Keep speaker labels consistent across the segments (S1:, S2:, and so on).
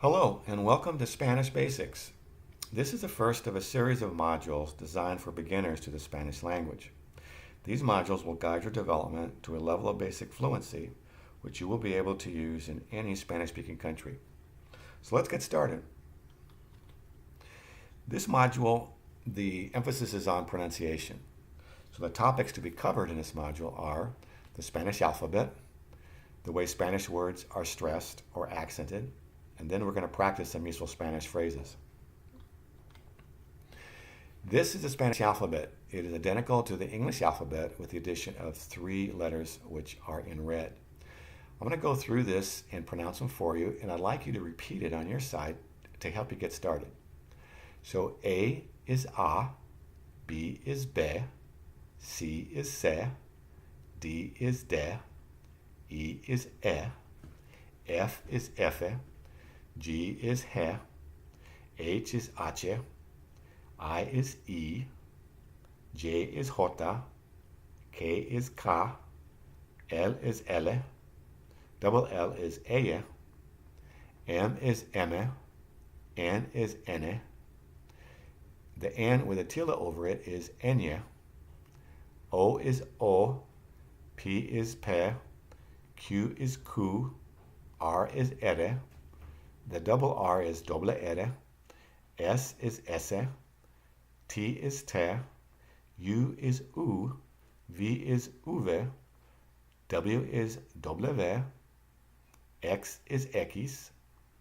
S1: Hello, and welcome to Spanish Basics. This is the first of a series of modules designed for beginners to the Spanish language. These modules will guide your development to a level of basic fluency, which you will be able to use in any Spanish-speaking country. So let's get started. This module, the emphasis is on pronunciation. So the topics to be covered in this module are the Spanish alphabet, the way Spanish words are stressed or accented, and then we're going to practice some useful Spanish phrases. This is the Spanish alphabet. It is identical to the English alphabet with the addition of 3 letters which are in red. I'm going to go through this and pronounce them for you, and I'd like you to repeat it on your side to help you get started. So A is A, B is B, C is C, D is D, E is E, F is F, G is H, H is H, I is E, J is J, K is K, L is L, double L is Ella, M is M, N is N, the N with a tilde over it is Enya, O is O, P is P, Q is Q, R is Ere, the double R is doble R, S is S, T is T, U is U, V is Uve, W is W, X is X,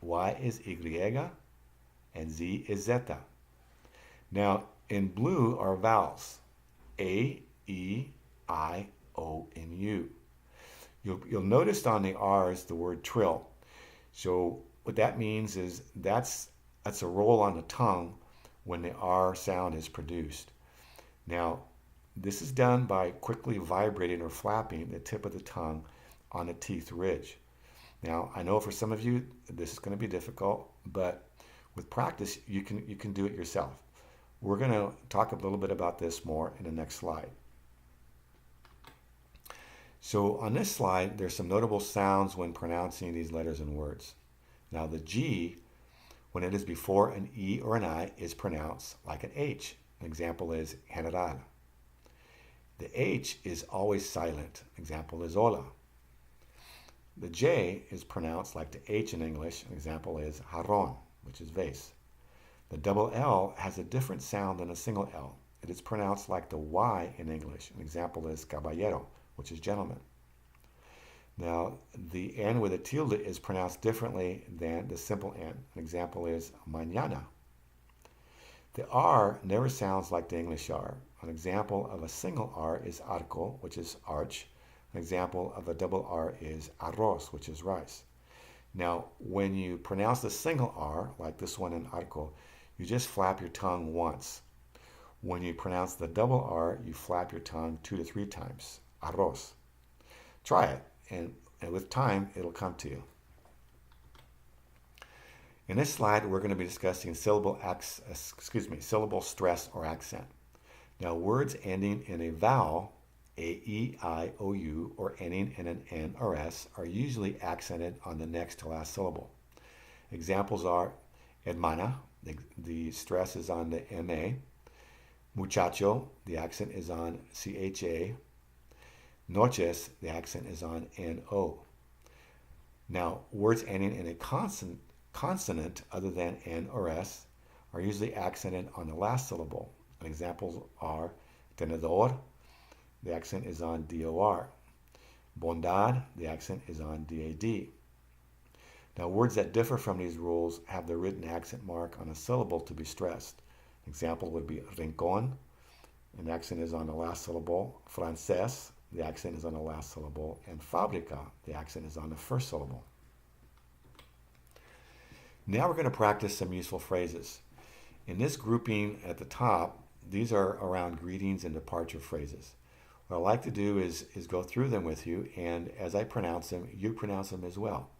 S1: Y is Y, and Z is Zeta. Now, in blue are vowels, A, E, I, O, and U. You'll notice on the R's the word trill. So what that means is that's a roll on the tongue when the R sound is produced. Now, this is done by quickly vibrating or flapping the tip of the tongue on the teeth ridge. Now, I know for some of you this is going to be difficult, but with practice you can do it yourself. We're going to talk a little bit about this more in the next slide. So on this slide, there's some notable sounds when pronouncing these letters and words. Now the G, when it is before an E or an I, is pronounced like an H. An example is general. The H is always silent. Example is hola. The J is pronounced like the H in English. An example is jarrón, which is vase. The double L has a different sound than a single L. It is pronounced like the Y in English. An example is caballero, which is gentleman. Now, the N with a tilde is pronounced differently than the simple N. An example is mañana. The R never sounds like the English R. An example of a single R is arco, which is arch. An example of a double R is arroz, which is rice. Now, when you pronounce the single R, like this one in arco, you just flap your tongue once. When you pronounce the double R, you flap your tongue 2 to 3 times. Arroz. Try it, and with time, it'll come to you. In this slide, we're going to be discussing syllable stress or accent. Now, words ending in a vowel, A, E, I, O, U, or ending in an N or S are usually accented on the next to last syllable. Examples are hermana, the stress is on the MA. Muchacho, the accent is on CHA. Noches, the accent is on NO. Now, words ending in a consonant other than N or S are usually accented on the last syllable. Examples are tenedor, the accent is on DOR. Bondad, the accent is on DAD. Now, words that differ from these rules have the written accent mark on a syllable to be stressed. Example would be rincón, and the accent is on the last syllable. Francés, the accent is on the last syllable. And fábrica, the accent is on the first syllable. Now we're going to practice some useful phrases. In this grouping at the top, these are around greetings and departure phrases. What I like to do is go through them with you, and as I pronounce them, you pronounce them as well.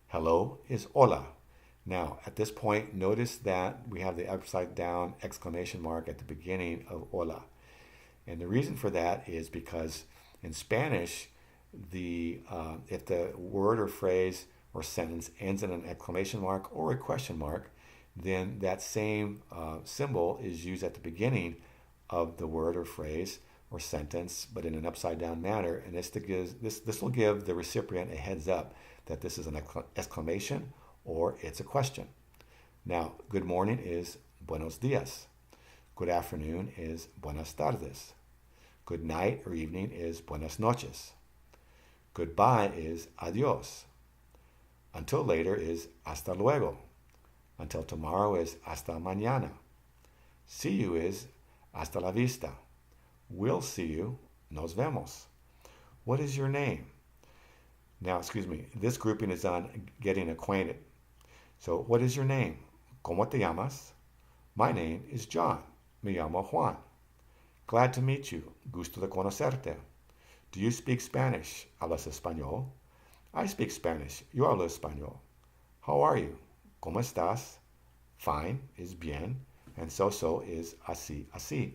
S1: Hello is hola. Now, at this point, notice that we have the upside down exclamation mark at the beginning of hola. And the reason for that is because in Spanish, if the word or phrase or sentence ends in an exclamation mark or a question mark, then that same symbol is used at the beginning of the word or phrase or sentence, but in an upside down manner. And this will give the recipient a heads up that this is an exclamation or it's a question. Now, good morning is buenos dias. Good afternoon is buenas tardes. Good night or evening is buenas noches. Goodbye is adios. Until later is hasta luego. Until tomorrow is hasta mañana. See you is hasta la vista. We'll see you, nos vemos. What is your name? Now, this grouping is on getting acquainted. So, what is your name? ¿Cómo te llamas? My name is John. Me llamo Juan. Glad to meet you. Gusto de conocerte. Do you speak Spanish? ¿Hablas español? I speak Spanish. Yo hablo español. How are you? ¿Cómo estás? Fine is bien, and so is así, así.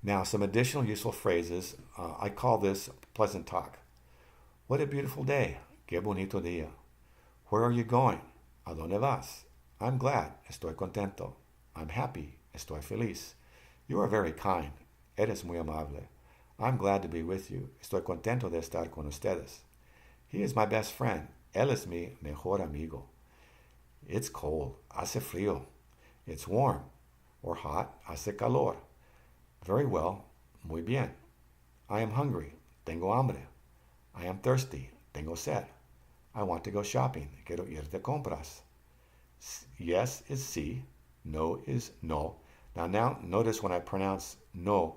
S1: Now, some additional useful phrases. I call this pleasant talk. What a beautiful day. Qué bonito día. Where are you going? ¿A dónde vas? I'm glad. Estoy contento. I'm happy. Estoy feliz. You are very kind. Eres muy amable. I'm glad to be with you. Estoy contento de estar con ustedes. He is my best friend. Él es mi mejor amigo. It's cold. Hace frío. It's warm. Or hot. Hace calor. Very well. Muy bien. I am hungry. Tengo hambre. I am thirsty. Tengo sed. I want to go shopping. Quiero ir de compras. Yes is sí. No is no. Now notice when I pronounce no,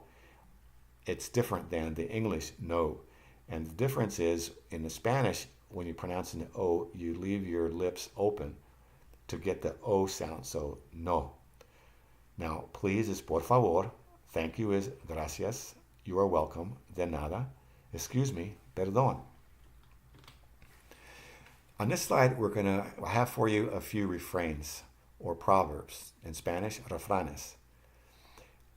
S1: it's different than the English no. And the difference is in the Spanish, when you pronounce an O, you leave your lips open to get the O sound. So no. Now, please is por favor. Thank you is gracias. You are welcome. De nada. Excuse me. Perdón. On this slide, we're going to have for you a few refrains or proverbs. In Spanish, refranes.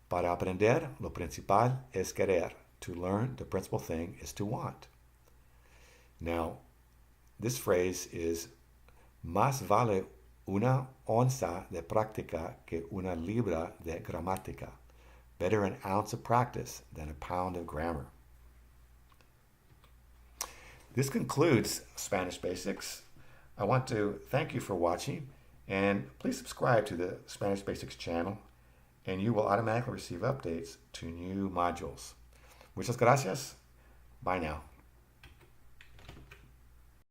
S1: Para aprender, lo principal es querer. To learn, the principal thing is to want. Now, this phrase is más vale una onza de práctica que una libra de gramática. Better an ounce of practice than a pound of grammar. This concludes Spanish Basics. I want to thank you for watching, and please subscribe to the Spanish Basics channel, and you will automatically receive updates to new modules. Muchas gracias. Bye now.